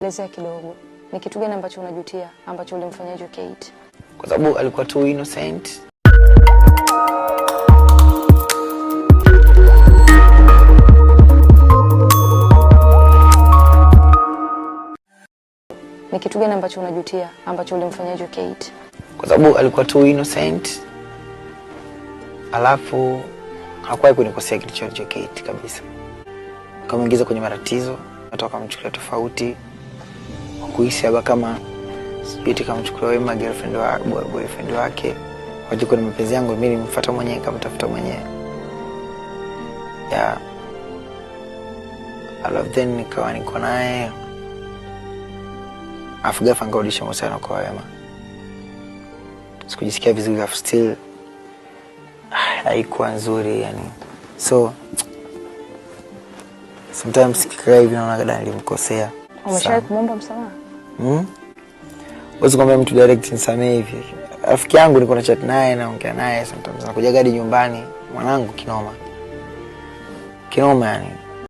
Elezea kidogo. Ni kitu gani ambacho unajutia ambacho ulimfanyia Kate? Kwa sababu alikuwa too innocent. Ni kitu gani ambacho unajutia ambacho ulimfanyia Kate? Kwa sababu alikuwa too innocent. Alafu hakuwahi kunikosea kitu chochote Kate kabisa. Kamaingiza kwenye matatizo, watu wakamchukulia tofauti. Kuhisi haba kama sijui kamchukulia wema girlfriend wa boyfriend wake. Wajiko na mapenzi yangu mimi nimfuata mwenyewe kama tafuta mwenyewe. Yeah. I love then nikawa niko naye. Afugafa ngarudisha mahusiano kwa wema. Sikujisikia vizuri afu still haikuwa nzuri yani. So sometimes kikaa hivi naona kada nilimkosea. Umeshawahi kumomba msamaha? Uwezi kumwambia mtu direct nisamee hivi. Rafiki yangu niko na chat naye naongea naye sometimes nakuja hadi nyumbani. Mwanangu kinoma. Kinoma yani.